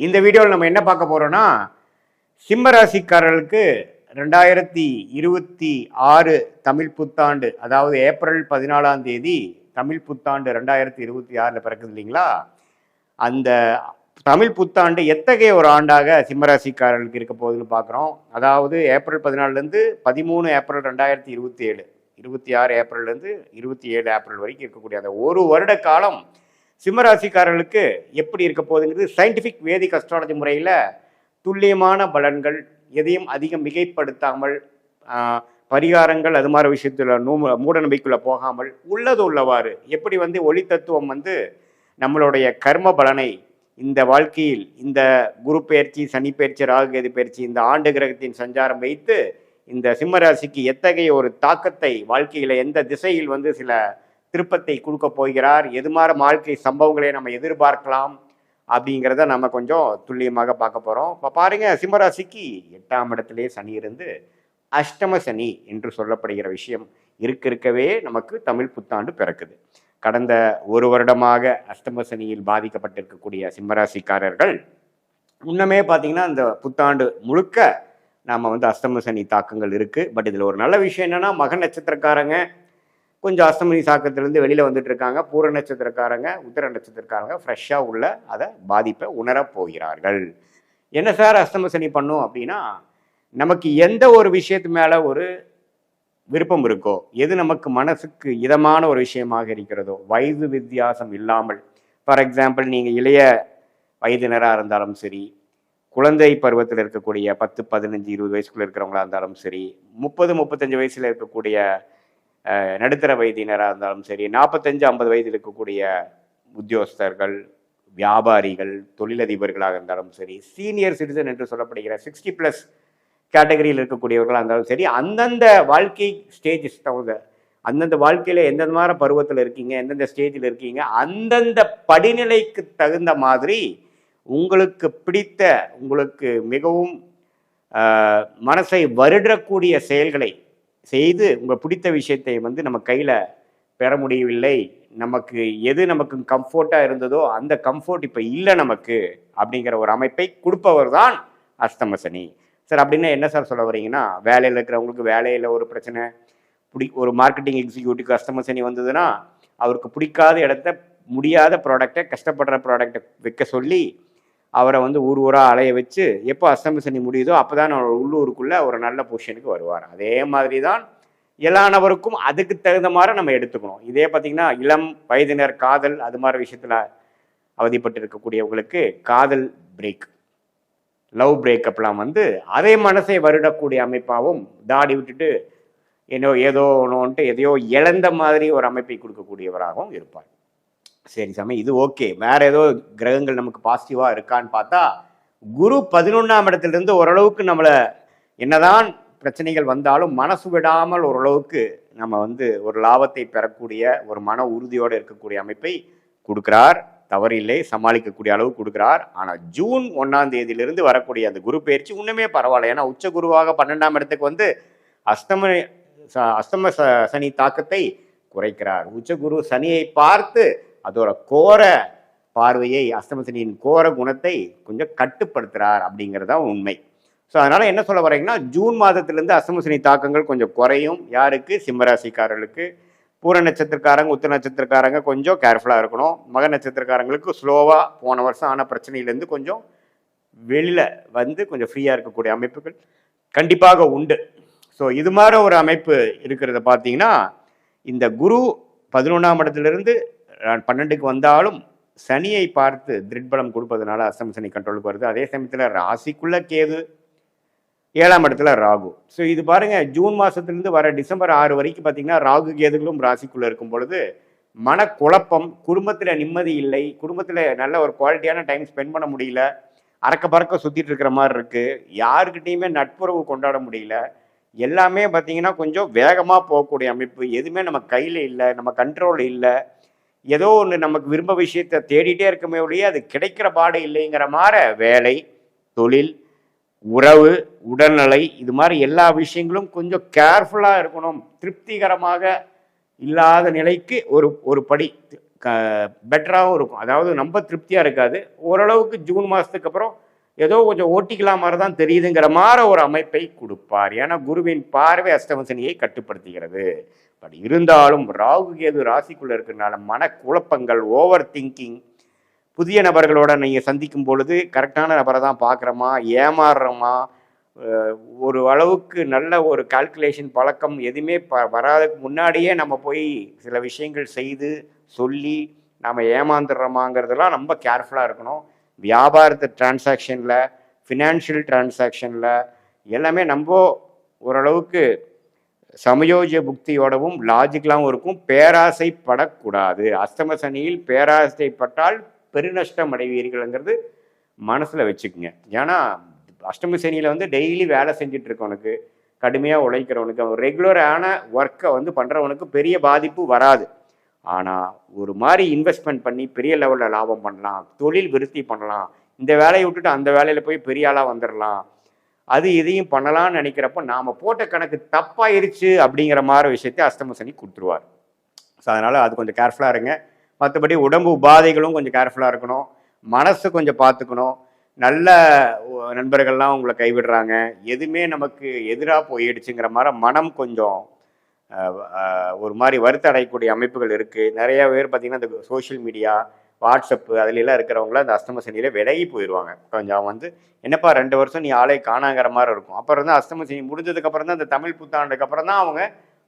இந்த வீடியோவில் நம்ம என்ன பார்க்க போறோம்னா, சிம்ம ராசிக்காரர்களுக்கு 2026 தமிழ் புத்தாண்டு, அதாவது ஏப்ரல் 14ஆம் தேதி தமிழ் புத்தாண்டு 2026 பிறக்குது இல்லைங்களா? அந்த தமிழ் புத்தாண்டு எத்தகைய ஒரு ஆண்டாக சிம்மராசிக்காரர்களுக்கு இருக்க போகுதுன்னு பார்க்குறோம். அதாவது ஏப்ரல் 14லேருந்து 13 ஏப்ரல் 2027, 26 ஏப்ரல்லேருந்து 27 ஏப்ரல் வரைக்கும் இருக்கக்கூடிய அந்த ஒரு வருட காலம் சிம்மராசிக்காரர்களுக்கு எப்படி இருக்க போகுதுங்கிறது சயின்டிஃபிக் வேதிக் அஸ்ட்ராலஜி முறையில் துல்லியமான பலன்கள், எதையும் அதிகம் மிகைப்படுத்தாமல், பரிகாரங்கள் அது மாதிரி விஷயத்தில் மூட நம்பிக்கைக்குள்ள போகாமல் உள்ளது உள்ளவாறு எப்படி ஒளி தத்துவம் நம்மளுடைய கர்ம பலனை இந்த வாழ்க்கையில் இந்த குரு பயிற்சி, சனி பயிற்சி, ராகு கேது பயிற்சி, இந்த ஆண்டு கிரகத்தின் சஞ்சாரம் வைத்து இந்த சிம்மராசிக்கு எத்தகைய ஒரு தாக்கத்தை வாழ்க்கையில் எந்த திசையில் சில திருப்பத்தை கொடுக்க போகிறார், எது மாதிரி வாழ்க்கை சம்பவங்களை நம்ம எதிர்பார்க்கலாம் அப்படிங்கிறத நம்ம கொஞ்சம் துல்லியமாக பார்க்க போகிறோம். இப்போ பாருங்க, சிம்மராசிக்கு 8ஆம் இடத்திலே சனி இருந்து அஷ்டம சனி என்று சொல்லப்படுகிற விஷயம் இருக்கவே நமக்கு தமிழ் புத்தாண்டு பிறக்குது. கடந்த ஒரு வருடமாக அஷ்டம சனியில் பாதிக்கப்பட்டிருக்கக்கூடிய சிம்மராசிக்காரர்கள் முன்னமே பார்த்தீங்கன்னா இந்த புத்தாண்டு முழுக்க நாம் அஷ்டம சனி தாக்கங்கள் இருக்குது. பட் இதில் ஒரு நல்ல விஷயம் என்னென்னா, மக நட்சத்திரக்காரங்க கொஞ்சம் அஷ்டமி தாக்கத்திலேருந்து வெளியில் வந்துட்டு இருக்காங்க. பூர நட்சத்திரக்காரங்க, உத்திர நட்சத்திரக்காரங்க ஃப்ரெஷ்ஷாக உள்ள அதை பாதிப்பை உணரப் போகிறார்கள். என்ன சார் அஷ்டம சனி பண்ணும் அப்படின்னா, நமக்கு எந்த ஒரு விஷயத்து மேலே ஒரு விருப்பம் இருக்கோ, எது நமக்கு மனசுக்கு இதமான ஒரு விஷயமாக இருக்கிறதோ, வயது வித்தியாசம் இல்லாமல், ஃபார் எக்ஸாம்பிள் நீங்கள் இளைய வயதினராக இருந்தாலும் சரி, குழந்தை பருவத்தில் இருக்கக்கூடிய 10, 15, 20 வயசுக்குள்ள இருக்கிறவங்களா இருந்தாலும் சரி, 30, 35 வயசில் இருக்கக்கூடிய நடுத்தர வயதினராக இருந்தாலும் சரி, 45, 50 வயதில் இருக்கக்கூடிய உத்தியோகஸ்தர்கள், வியாபாரிகள், தொழிலதிபர்களாக இருந்தாலும் சரி, சீனியர் சிட்டிசன் என்று சொல்லப்படுகிற 60+ கேட்டகரியில் இருக்கக்கூடியவர்களாக இருந்தாலும் சரி, அந்தந்த வாழ்க்கை ஸ்டேஜஸ் தகுந்த, அந்தந்த வாழ்க்கையில் எந்தெந்த மாதிரி பருவத்தில் இருக்கீங்க, எந்தெந்த ஸ்டேஜில் இருக்கீங்க, அந்தந்த படிநிலைக்கு தகுந்த மாதிரி உங்களுக்கு பிடித்த, உங்களுக்கு மிகவும் மனசை வருடக்கூடிய செயல்களை செய்து உங்கள் பிடித்த விஷயத்தை நம்ம கையில் பெற முடியவில்லை, நமக்கு எது நமக்கு கம்ஃபர்ட்டாக இருந்ததோ அந்த கம்ஃபர்ட் இப்போ இல்லை நமக்கு அப்படிங்கிற ஒரு அமைப்பை கொடுப்பவர் தான் அஷ்டம சனி. சார் அப்படின்னா என்ன சார் சொல்ல வரீங்கன்னா, வேலையில் இருக்கிறவங்களுக்கு வேலையில் ஒரு பிரச்சனை, ஒரு மார்க்கெட்டிங் எக்ஸிக்யூட்டிவ் அஷ்டம சனி வந்ததுன்னா அவருக்கு பிடிக்காத இடத்த, முடியாத ப்ராடக்டை, கஷ்டப்படுற ப்ராடக்டை வைக்க சொல்லி அவரை ஊர் ஊராக அலைய வச்சு எப்போ அஷ்டம சனி முடியுதோ அப்போ தான் உள்ளூருக்குள்ளே ஒரு நல்ல பொசிஷனுக்கு வருவார். அதே மாதிரி தான் எல்லா நபருக்கும் அதுக்கு தகுந்த மாதிரி நம்ம எடுத்துக்கணும். இதே பார்த்திங்கன்னா இளம் வயதினர் காதல் அது மாதிரி விஷயத்தில் அவதிப்பட்டு இருக்கக்கூடியவங்களுக்கு காதல் பிரேக், லவ் பிரேக்கப்லாம் அதே மனசை வருடக்கூடிய அமைப்பாகவும், தாடி விட்டுட்டு ஏதோ ஒன்றுன்ட்டு எதையோ இழந்த மாதிரி ஒரு அமைப்பை கொடுக்கக்கூடியவராகவும் இருப்பார். சரி சாமி, இது ஓகே. வேற ஏதோ கிரகங்கள் நமக்கு பாசிட்டிவாக இருக்கான்னு பார்த்தா, குரு 11ஆம் இடத்துலேருந்து ஓரளவுக்கு நம்மளை என்னதான் பிரச்சனைகள் வந்தாலும் மனசு விடாமல் ஓரளவுக்கு நம்ம ஒரு லாபத்தை பெறக்கூடிய ஒரு மன உறுதியோடு இருக்கக்கூடிய அமைப்பை கொடுக்குறார். தவறில்லை, சமாளிக்கக்கூடிய அளவு கொடுக்குறார். ஆனால் ஜூன் 1ஆம் தேதியிலிருந்து வரக்கூடிய அந்த குரு பயிற்சி இன்னுமே பரவாயில்ல. ஏன்னா உச்ச குருவாக 12ஆம் இடத்துக்கு அஷ்டம சனி தாக்கத்தை குறைக்கிறார். உச்ச குரு சனியை பார்த்து அதோட கோர பார்வையை, அஷ்டம சனியின் கோர குணத்தை கொஞ்சம் கட்டுப்படுத்துகிறார் அப்படிங்கிறது தான் உண்மை. ஸோ அதனால் என்ன சொல்ல வரீங்கன்னா, ஜூன் மாதத்திலேருந்து அஷ்டம சனி தாக்கங்கள் கொஞ்சம் குறையும். யாருக்கு? சிம்மராசிக்காரர்களுக்கு. பூர நட்சத்திரக்காரங்க, உத்திர நட்சத்திரக்காரங்க கொஞ்சம் கேர்ஃபுல்லாக இருக்கணும். மக நட்சத்திரக்காரங்களுக்கு ஸ்லோவாக போன வருஷம் ஆன பிரச்சனையிலேருந்து கொஞ்சம் வெளியில் கொஞ்சம் ஃப்ரீயாக இருக்கக்கூடிய அமைப்புகள் கண்டிப்பாக உண்டு. ஸோ இது மாதிரி ஒரு அமைப்பு இருக்கிறத பார்த்தீங்கன்னா, இந்த குரு 11ஆம் இடத்துலேருந்து 12க்கு வந்தாலும் சனியை பார்த்து திருட்பலம் கொடுப்பதனால அஷ்டம சனி கண்ட்ரோலுக்கு வருது. அதே சமயத்தில் ராசிக்குள்ள கேது, 7ஆம் இடத்துல ராகு. ஸோ இது பாருங்கள், ஜூன் மாதத்துலேருந்து வர டிசம்பர் 6 வரைக்கும் பார்த்தீங்கன்னா ராகு கேதுகளும் ராசிக்குள்ளே இருக்கும் பொழுது மனக்குழப்பம், குடும்பத்தில் நிம்மதி இல்லை, குடும்பத்தில் நல்ல ஒரு குவாலிட்டியான டைம் ஸ்பெண்ட் பண்ண முடியல, அறக்க பறக்க சுற்றிட்டு இருக்கிற மாதிரி இருக்குது, யாருக்கிட்டையுமே நட்புறவு கொண்டாட முடியல, எல்லாமே பார்த்தீங்கன்னா கொஞ்சம் வேகமாக போகக்கூடிய அமைப்பு, எதுவுமே நம்ம கையில் இல்லை, நம்ம கண்ட்ரோல் இல்லை, ஏதோ ஒன்று நமக்கு விரும்ப விஷயத்தை தேடிட்டே இருக்கமே ஒழிய அது கிடைக்கிற பாடு இல்லைங்கிற மாதிரி வேலை, தொழில், உறவு, உடல்நிலை, இது மாதிரி எல்லா விஷயங்களும் கொஞ்சம் கேர்ஃபுல்லாக இருக்கணும். திருப்திகரமாக இல்லாத நிலைக்கு ஒரு படி க பெட்டராகவும் இருக்கும். அதாவது ரொம்ப திருப்தியாக இருக்காது. ஓரளவுக்கு ஜூன் மாதத்துக்கு அப்புறம் ஏதோ கொஞ்சம் ஓட்டிக்கலாம் மாதிரி தான் தெரியுதுங்கிற மாதிரி ஒரு அமைப்பை கொடுப்பார். ஏன்னா குருவின் பார்வை அஷ்டம சனியை கட்டுப்படுத்துகிறது. பட் இருந்தாலும் ராகு கேது ராசிக்குள்ளே இருக்கிறதுனால மனக்குழப்பங்கள், ஓவர் திங்கிங், புதிய நபர்களோட நீங்கள் சந்திக்கும் பொழுது கரெக்டான நபரை தான் பார்க்குறோமா, ஏமாறுறோமா, ஒரு அளவுக்கு நல்ல ஒரு கால்குலேஷன் பழக்கம் எதுவுமே வராதுக்கு முன்னாடியே நம்ம போய் சில விஷயங்கள் செய்து சொல்லி நம்ம ஏமாந்துடுறோமாங்கிறதெல்லாம் ரொம்ப கேர்ஃபுல்லாக இருக்கணும். வியாபாரத்து டிரான்சாக்ஷனில், ஃபினான்ஷியல் டிரான்சாக்ஷனில் எல்லாமே நம்ம ஓரளவுக்கு சமயோஜிய புக்தியோடவும் லாஜிக்கலாகவும் இருக்கும். பேராசைப்படக்கூடாது. அஷ்டம சனியில் பேராசைப்பட்டால் பெருநஷ்டம் அடைவீர்கள்ங்கிறது மனசில் வச்சுக்குங்க. ஏன்னா அஷ்டம சனியில் வந்து டெய்லி வேலை செஞ்சுட்டு இருக்கவனுக்கு, கடுமையாக உழைக்கிறவனுக்கு, அவன் ரெகுலரான ஒர்க்கை வந்து பண்ணுறவனுக்கு பெரிய பாதிப்பு வராது. ஆனால் ஒரு மாதிரி இன்வெஸ்ட்மெண்ட் பண்ணி பெரிய லெவலில் லாபம் பண்ணலாம், தொழில் விருத்தி பண்ணலாம், இந்த வேலையை விட்டுட்டு அந்த வேலையில் போய் பெரிய ஆளாக வந்துடலாம், அது இதையும் பண்ணலாம்னு நினைக்கிறப்போ நாம் போட்ட கணக்கு தப்பாயிருச்சு அப்படிங்கிற மாதிரி விஷயத்தை அஷ்டம சனி கொடுத்துருவார். ஸோ அதனால் அது கொஞ்சம் கேர்ஃபுல்லாக இருங்க. மற்றபடி உடம்பு உபாதைகளும் கொஞ்சம் கேர்ஃபுல்லாக இருக்கணும். மனசு கொஞ்சம் பார்த்துக்கணும். நல்ல நண்பர்கள்லாம் உங்களை கைவிடுறாங்க, எதுவுமே நமக்கு எதிராக போயிடுச்சுங்கிற மாதிரி மனம் கொஞ்சம் ஒரு மாதிரி வருத்த அடையக்கூடிய அமைப்புகள் இருக்குது. நிறைய பேர் பார்த்திங்கன்னா இந்த சோஷியல் மீடியா, வாட்ஸ்அப்பு அதுலெல்லாம் இருக்கிறவங்கள அந்த அஷ்டம சனியில் விலகி போயிடுவாங்க. கொஞ்சம் வந்து என்னப்பா 2 வருஷம் நீ ஆளே காணாங்கிற மாதிரி இருக்கும். அப்புறம் தான் அஷ்டம சனி முடிஞ்சதுக்கப்புறம் தான் இந்த தமிழ் புத்தாண்டுக்கு அப்புறம் தான் அவங்க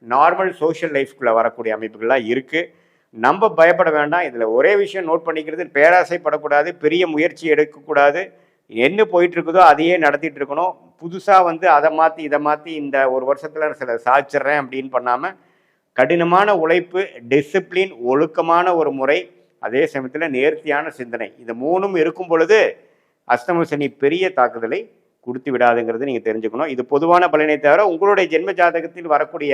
நார்மல் சோஷியல் லைஃப்குள்ளே வரக்கூடிய அமைப்புகள்லாம் இருக்குது. நம்ம பயப்பட வேண்டாம். இதில் ஒரே விஷயம் நோட் பண்ணிக்கிறது, பேராசைப்படக்கூடாது, பெரிய முயற்சி எடுக்கக்கூடாது. என்ன போயிட்டு இருக்குதோ அதையே நடத்திட்டு இருக்கணும். புதுசாக வந்து அதை மாற்றி இதை மாற்றி இந்த ஒரு வருஷத்தில் சில சாதிச்சிட்றேன் அப்படின்னு பண்ணாமல் கடினமான உழைப்பு, டிசிப்ளின், ஒழுக்கமான ஒரு முறை, அதே சமயத்தில் நேர்த்தியான சிந்தனை, இது 3ம் இருக்கும் பொழுது அஷ்டம சனி பெரிய தாக்குதலை கொடுத்து விடாதுங்கிறது நீங்கள் தெரிஞ்சுக்கணும். இது பொதுவான பலனை தவிர உங்களுடைய ஜென்ம ஜாதகத்தில் வரக்கூடிய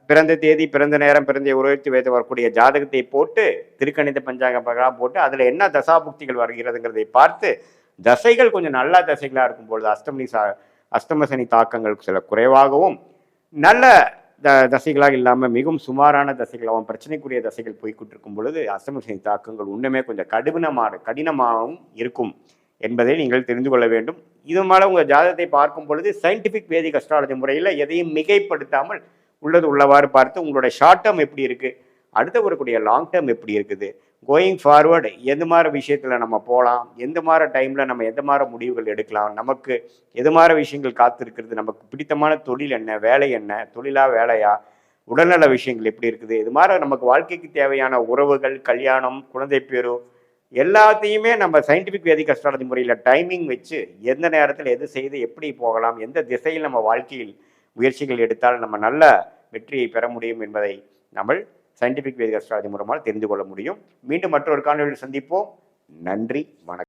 பிறந்த தேதி, பிறந்த நேரம், பிறந்த உருவத்து வைத்து வரக்கூடிய ஜாதகத்தை போட்டு திருக்கணித பஞ்சாங்க பிரகாரம் போட்டு அதில் என்ன தசாபுக்திகள் வருகிறதுங்கிறதை பார்த்து தசைகள் கொஞ்சம் நல்ல தசைகளாக இருக்கும்பொழுது அஷ்டம சனி தாக்கங்கள் சில குறைவாகவும், நல்ல தசைகளாக இல்லாமல் மிகவும் சுமாரான தசைகளாகவும் பிரச்சனைக்குரிய தசைகள் போய்கிட்டிருக்கும் பொழுது அஷ்டம சனி தாக்கங்கள் இன்னுமே கொஞ்சம் கடினமாகவும் இருக்கும் என்பதை நீங்கள் தெரிந்து கொள்ள வேண்டும். இது மேலே உங்கள் ஜாதகத்தை பார்க்கும் பொழுது சயின்டிஃபிக் வேதிக் அஸ்ட்ராலஜி முறையில் எதையும் மிகைப்படுத்தாமல் உள்ளது உள்ளவாறு பார்த்து உங்களுடைய ஷார்ட் டேர்ம் எப்படி இருக்குது, அடுத்து வரக்கூடிய லாங் டேர்ம் எப்படி இருக்குது, கோயிங் ஃபார்வர்டு எந்த மாதிரி விஷயத்தில் நம்ம போகலாம், எந்த மாதிரி டைமில் நம்ம எந்த மாதிரி முடிவுகள் எடுக்கலாம், நமக்கு எது மாதிரி விஷயங்கள் காத்திருக்கிறது, நமக்கு பிடித்தமான தொழில் என்ன, வேலை என்ன, தொழிலா வேலையா, உடல்நல விஷயங்கள் எப்படி இருக்குது, இது மாதிரி நமக்கு வாழ்க்கைக்கு தேவையான உறவுகள், கல்யாணம், குழந்தை பேரு எல்லாத்தையுமே நம்ம சயின்டிஃபிக் வேதிக் அஸ்ட்ராலஜி முறையில் டைமிங் வச்சு எந்த நேரத்தில் எது செய்து எப்படி போகலாம், எந்த திசையில் நம்ம வாழ்க்கையில் முயற்சிகள் எடுத்தால் நம்ம நல்ல வெற்றியை பெற முடியும் என்பதை நம்ம சயின்டிஃபிக் வேதிக் அஸ்ட்ராலஜி மூலமாக தெரிந்து கொள்ள முடியும். மீண்டும் மற்றொரு காணொலியில் சந்திப்போம். நன்றி, வணக்கம்.